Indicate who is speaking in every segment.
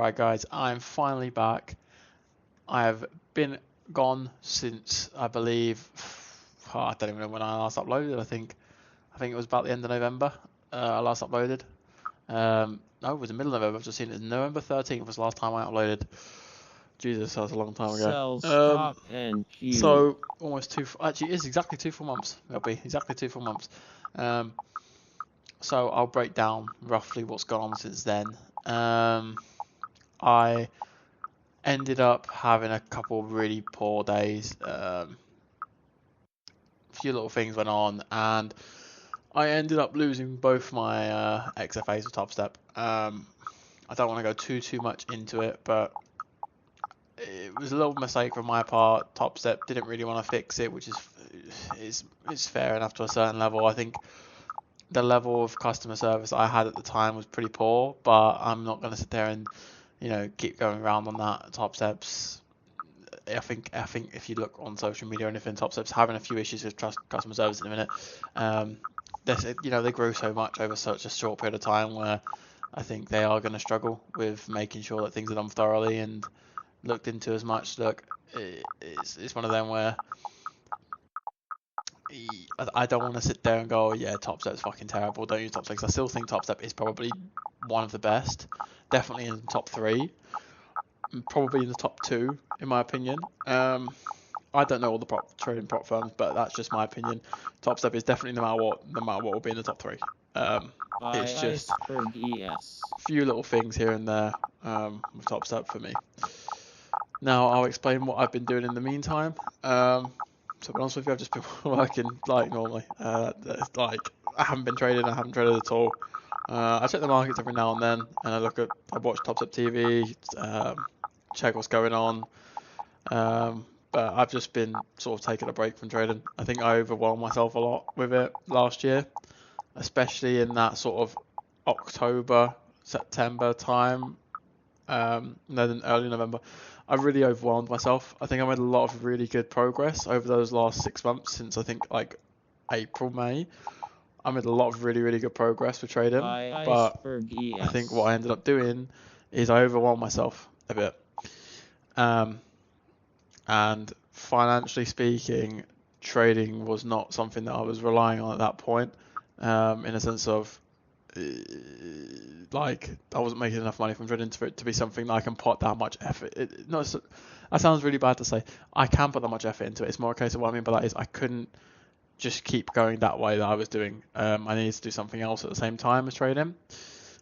Speaker 1: Right, guys, I'm finally back. I have been gone since I believe I don't even know when I last uploaded. I think it was about the end of November. I last uploaded. No, it was the middle of November. I've just seen it. November 13th was the last time I uploaded. Jesus, that was a long time ago.
Speaker 2: Stop MNQ.
Speaker 1: So almost actually, it is exactly 2 full months. It'll be exactly 2 full months. So I'll break down roughly what's gone on since then. I ended up having a couple of really poor days. A few little things went on, and I ended up losing both my XFAs with Top Step. I don't want to go too much into it, but it was a little mistake from my part. Top Step didn't really want to fix it, which is fair enough to a certain level. I think the level of customer service I had at the time was pretty poor, but I'm not going to sit there and keep going around on that. Top Steps, I think if you look on social media or anything, Top Steps having a few issues with customer service in a minute. They grew so much over such a short period of time where I think they are going to struggle with making sure that things are done thoroughly and looked into as much. Look, it's one of them where I don't want to sit there and go, yeah, Top Step's fucking terrible, don't use Top Step. I still think Top Step is probably one of the best, definitely in the top 3, probably in the top 2 in my opinion. I don't know all the trading prop firms, but that's just my opinion. Top Step is definitely no matter what will be in the top 3. It's just a few little things here and there with Top Step for me. Now I'll explain what I've been doing in the meantime. To be honest with you, I've just been working like normally. I haven't been trading. I haven't traded at all. I check the markets every now and then, and I watch Top Step TV, check what's going on. But I've just been sort of taking a break from trading. I think I overwhelmed myself a lot with it last year, especially in that sort of October, September time, then early November. I really overwhelmed myself. I think I made a lot of really good progress over those last 6 months since I think like April, May. I made a lot of really good progress with trading, but I think what I ended up doing is I overwhelmed myself a bit. And financially speaking, trading was not something that I was relying on at that point, in a sense of I wasn't making enough money from trading for it to be something that I can put that much effort. That sounds really bad to say. I can put that much effort into it. It's more a case of what I mean by that is I couldn't just keep going that way that I was doing. I needed to do something else at the same time as trading,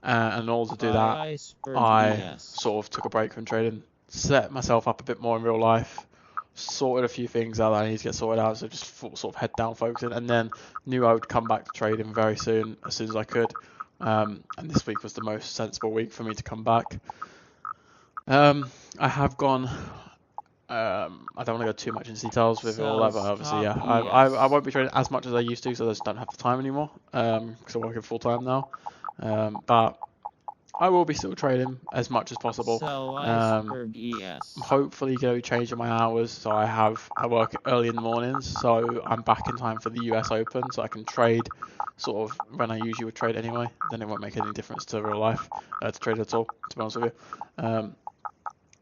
Speaker 1: and in order to do that, I sort of took a break from trading, set myself up a bit more in real life, sorted a few things out that I need to get sorted out, so just sort of head down focusing, and then knew I would come back to trading very soon, as soon as I could. And this week was the most sensible week for me to come back. I have gone. I don't want to go too much into details with all that, but obviously, yeah, I won't be trading as much as I used to, so I just don't have the time anymore. Because I'm working full time now. But I will be still trading as much as possible. Hopefully going to be changing my hours, so I work early in the mornings, so I'm back in time for the US Open, so I can trade sort of when I usually would trade anyway. Then it won't make any difference to real life to trade at all, to be honest with you.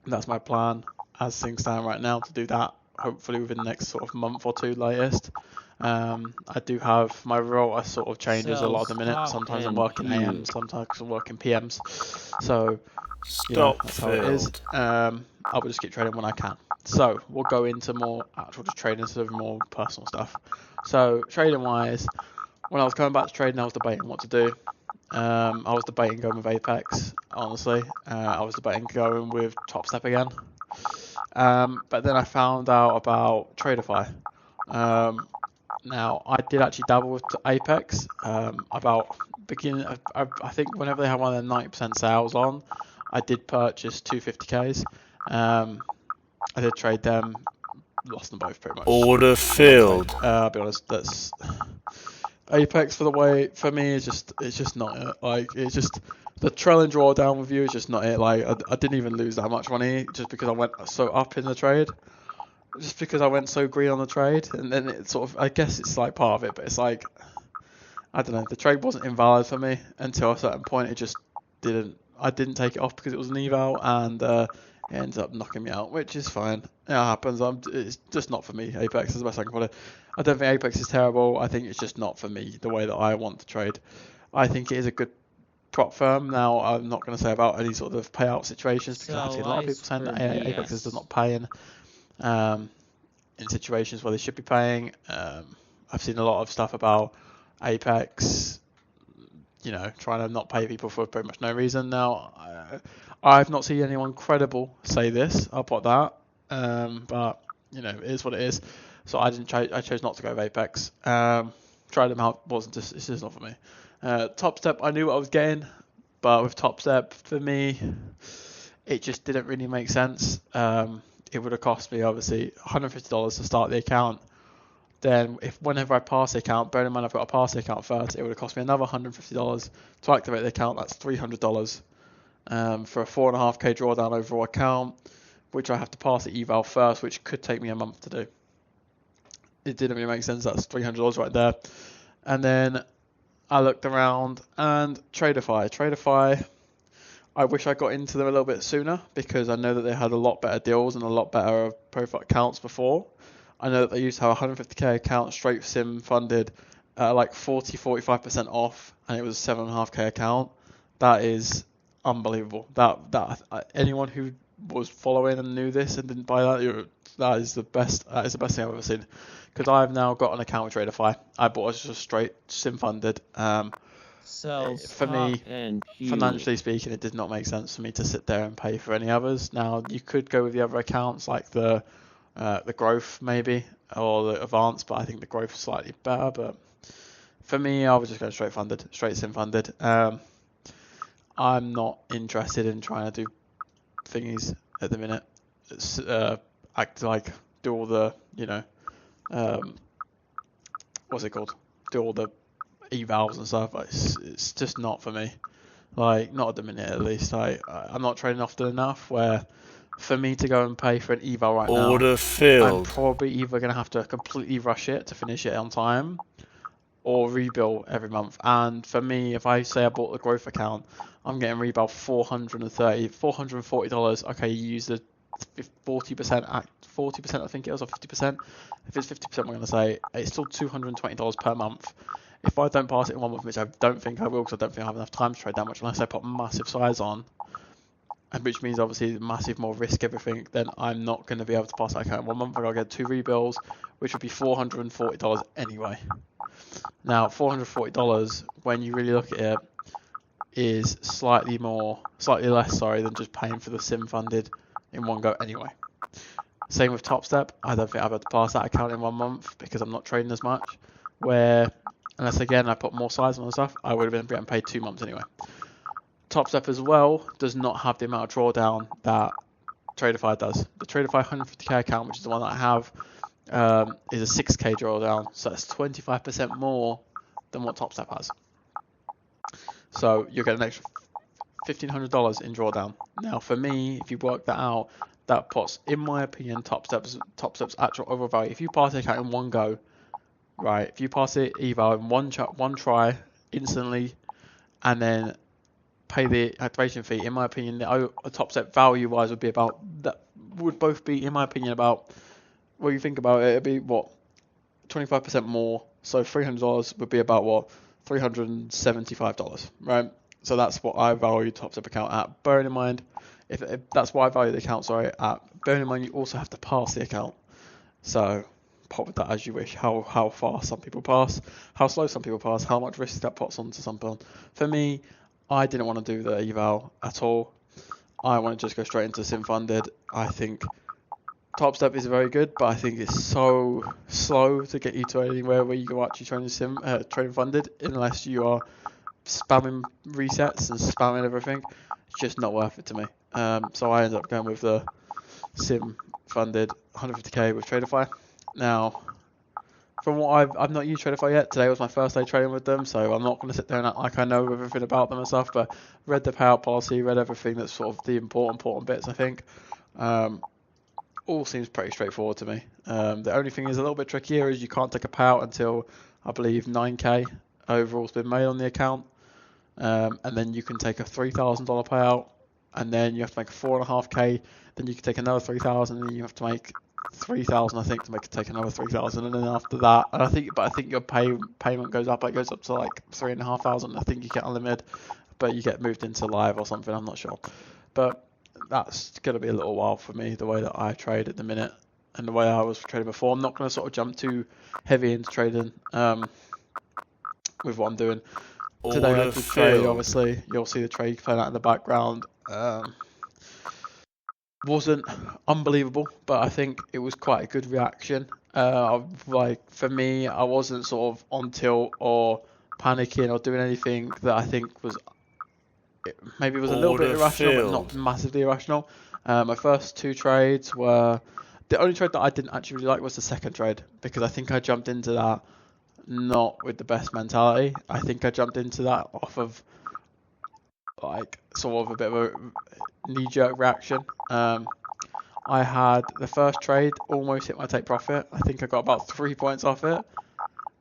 Speaker 1: That's my plan as things stand right now, to do that hopefully within the next sort of month or 2 latest. I do have my role sort of changes a lot of the minute. Sometimes I'm working AM, sometimes I'm working PMs. So that's how it is. I will just keep trading when I can. So we'll go into more actual just trading instead of more personal stuff. So trading wise, when I was coming back to trading, I was debating what to do. I was debating going with Apex, honestly. I was debating going with Top Step again. But then I found out about Traderify. Now, I did actually dabble with Apex about beginning. I think whenever they have one of their 90% sales on, I did purchase 250Ks. I did trade them, lost them both pretty much.
Speaker 2: Order filled.
Speaker 1: I'll be honest, that's Apex for me it's just not it. Like, it's just the trail and drawdown with you is just not it. Like, I didn't even lose that much money just because I went so up in the trade. Just because I went so green on the trade, and then it sort of, I guess it's like part of it, but it's like, I don't know, the trade wasn't invalid for me until a certain point. It just didn't, I didn't take it off because it was an eval, and it ends up knocking me out, which is fine. It happens. It's just not for me. Apex is the best I can put it. I don't think Apex is terrible. I think it's just not for me, the way that I want to trade. I think it is a good prop firm. Now, I'm not going to say about any sort of payout situations, because I've seen a lot of people saying that Apex does not pay in situations where they should be paying. I've seen a lot of stuff about Apex, trying to not pay people for pretty much no reason. Now, I've not seen anyone credible say this. I'll put that. But it is what it is. So I chose not to go with Apex. Tried them out. It's just not for me. Top Step, I knew what I was getting, but with Top Step, for me, it just didn't really make sense. It would have cost me obviously $150 to start the account. Then whenever I pass the account, bearing in mind I've got to pass the account first, it would have cost me another $150 to activate the account. That's $300 for a 4.5k drawdown overall account, which I have to pass the eval first, which could take me a month to do. It didn't really make sense. That's $300 right there. And then I looked around, and Traderify, I wish I got into them a little bit sooner, because I know that they had a lot better deals and a lot better profile accounts before. I know that they used to have a 150k account straight sim funded like 40-45% off, and it was a 7.5k account. That is unbelievable. That anyone who was following and knew this and didn't buy that is the best. That is the best thing I've ever seen. Because I've now got an account with Traderify. I bought it just straight sim funded. For me, financially speaking, it did not make sense for me to sit there and pay for any others. Now, you could go with the other accounts like the growth maybe, or the advanced, but I think the growth is slightly better. But for me, I was just going straight sim funded. I'm not interested in trying to do thingies at the minute. It's, do all the what's it called? Do all the evals and stuff. It's just not for me. Like, not at the minute at least. I'm not trading often enough where for me to go and pay for an eval right now,
Speaker 2: Order filled.
Speaker 1: I'm probably either going to have to completely rush it to finish it on time, or rebuild every month. And for me, if I say I bought the growth account, I'm getting rebuild $440. Okay, you use the 40%, I think it was, or 50%. If it's 50%, I'm going to say it's still $220 per month. If I don't pass it in 1 month, which I don't think I will, because I don't think I have enough time to trade that much unless I put massive size on, and which means obviously massive more risk, everything, then I'm not going to be able to pass that account in 1 month. I'll get 2 rebuilds, which would be $440 anyway. Now, $440, when you really look at it, is slightly less, than just paying for the sim funded in one go anyway. Same with Top Step. I don't think I've had to pass that account in 1 month because I'm not trading as much. Where, unless again I put more size on the stuff, I would have been getting paid 2 months anyway. Top Step as well does not have the amount of drawdown that Traderify does. The Traderify 150k account, which is the one that I have, is a 6k drawdown, so that's 25% more than what Top Step has. So you're getting an extra $1,500 in drawdown. Now, for me, if you work that out, that puts, in my opinion, Top Step's actual overall value. If you pass the account in one go, right? If you pass it eval in one try instantly, and then pay the activation fee, in my opinion, the Top Step value-wise would both be, in my opinion, about, when you think about it, it'd be what, 25% more. So $300 would be about what, $375, right? So that's what I value Top Step account at. Bearing in mind, if that's what I value the account, at. Bearing in mind, you also have to pass the account. So pop with that as you wish. How fast some people pass, how slow some people pass, how much risk that puts onto someone. For me, I didn't want to do the eval at all. I want to just go straight into sim funded. I think Top Step is very good, but I think it's so slow to get you to anywhere where you go actually trading funded, unless you are spamming resets and spamming everything. It's just not worth it to me. So I ended up going with the sim funded 150k with Traderify. Now, from what I've not used Traderify yet. Today was my first day trading with them, so I'm not going to sit there and act like I know everything about them and stuff. But read the payout policy, read everything that's sort of the important bits. I think all seems pretty straightforward to me. The only thing is a little bit trickier is you can't take a payout until I believe 9k overall's been made on the account. and then you can take a $3,000 payout, and then you have to make a 4.5K. Then you can take another 3,000, and then you have to make 3,000, I think, to take another 3,000, and then after that, and I think your payment goes up. It goes up to like 3,500. I think you get unlimited, but you get moved into live or something. I'm not sure, but that's gonna be a little while for me, the way that I trade at the minute and the way I was trading before. I'm not gonna sort of jump too heavy into trading with what I'm doing. Today I
Speaker 2: Order
Speaker 1: did trade,
Speaker 2: filled.
Speaker 1: obviously. You'll see the trade playing out in the background. Wasn't unbelievable, but I think it was quite a good reaction. Like, for me, I wasn't sort of on tilt or panicking or doing anything that I think was maybe was a little bit
Speaker 2: Order
Speaker 1: irrational, but not
Speaker 2: filled.
Speaker 1: massively irrational. My first two trades were the only trade that I didn't actually really like was the second trade, because I think I jumped into that not with the best mentality. I think I jumped into that off of like sort of a bit of a knee-jerk reaction. I had the first trade almost hit my take profit. I think I got about 3 points off it,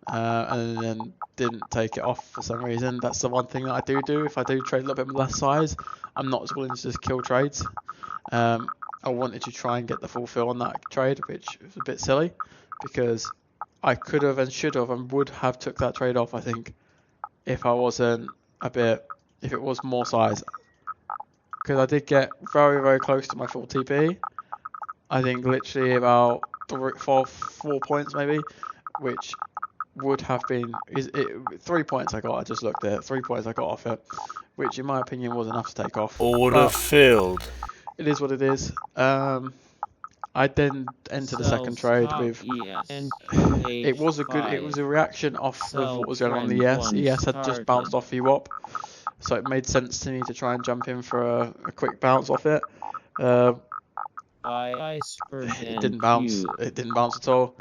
Speaker 1: and then didn't take it off for some reason. That's the one thing that I do. If I do trade a little bit less size, I'm not as willing to just kill trades. I wanted to try and get the full fill on that trade, which was a bit silly, because I could have and should have and would have took that trade off, I think, if I wasn't if it was more size. Because I did get very, very close to my full TP. I think literally about 4 points maybe, which would have been 3 points I got. I just looked at it. 3 points I got off it, which in my opinion was enough to take off.
Speaker 2: Order filled.
Speaker 1: It is what it is. I then entered the second trade with. It was a reaction off of what was going on in the ES. ES had just bounced off VWAP, so it made sense to me to try and jump in for a quick bounce off it. It didn't bounce. It didn't bounce at all.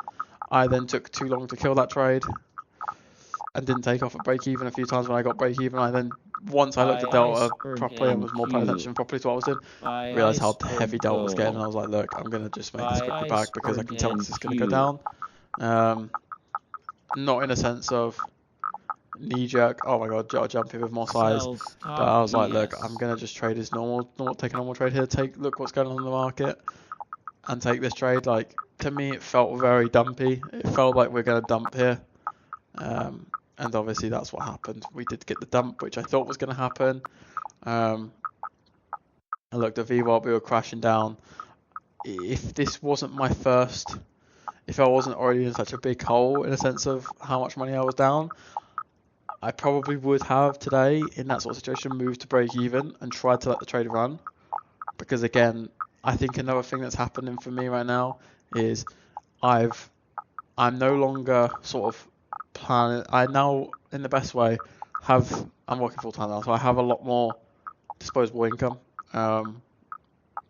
Speaker 1: I then took too long to kill that trade and didn't take off at break even a few times. When I got break even, I then, once I looked at delta properly and was more paying attention properly to what I was doing, realised how heavy delta was getting, and I was like, look, I'm going to just make this quickly back, because I can tell this is going to go down. Not in a sense of knee jerk, oh my god, gotta jump in with more size, but I was like, look, I'm going to just trade this normal, take a normal trade here, look what's going on in the market, and take this trade. Like, to me, it felt very dumpy. It felt like we're going to dump here. And obviously that's what happened. We did get the dump, which I thought was going to happen. I looked at VWAP, we were crashing down. If this wasn't my first, if I wasn't already in such a big hole in a sense of how much money I was down, I probably would have today, in that sort of situation, moved to break even and tried to let the trade run. Because again, I think another thing that's happening for me right now is I'm no longer sort of planning. I now, in the best way, I'm working full time now, so I have a lot more disposable income than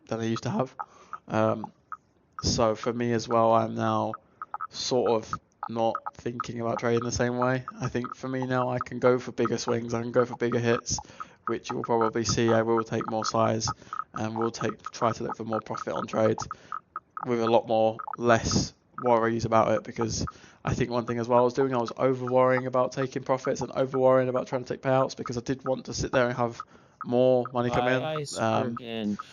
Speaker 1: I used to have. So for me as well, I'm now sort of not thinking about trading the same way. I think for me now, I can go for bigger swings, I can go for bigger hits, which you will probably see. I will take more size and will try to look for more profit on trades with a lot more less worries about it, because I think one thing as well I was over worrying about taking profits and over worrying about trying to take payouts, because I did want to sit there and have more money come in.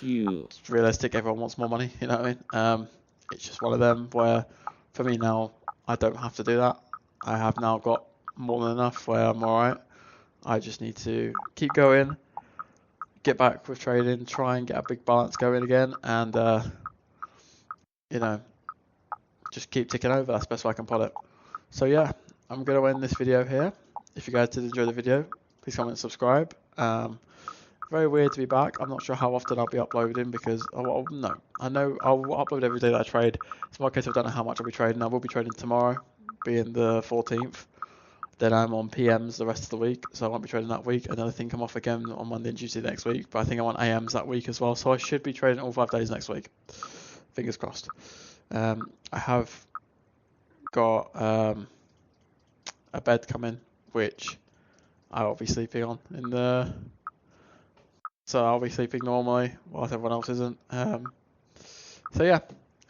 Speaker 1: It's realistic, everyone wants more money, you know what I mean? It's just one of them where for me now, I don't have to do that. I have now got more than enough where I'm alright. I just need to keep going, get back with trading, try and get a big balance going again, and just keep ticking over. That's the best way I can put it. So yeah, I'm going to end this video here. If you guys did enjoy the video, please comment and subscribe. Very weird to be back. I'm not sure how often I'll be uploading, because I know I'll upload every day that I trade. It's more case I don't know how much I'll be trading. I will be trading tomorrow, being the 14th. Then I'm on PMs the rest of the week, so I won't be trading that week. And then I think I'm off again on Monday and Tuesday next week, but I think I'm on AMs that week as well. So I should be trading all 5 days next week. Fingers crossed. I have got a bed coming, which I'll be sleeping on so I'll be sleeping normally whilst everyone else isn't. So yeah,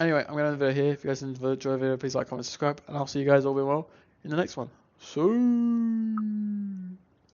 Speaker 1: anyway, I'm going to end the video here. If you guys enjoyed the video, please like, comment, subscribe, and I'll see you guys all being well in the next one. So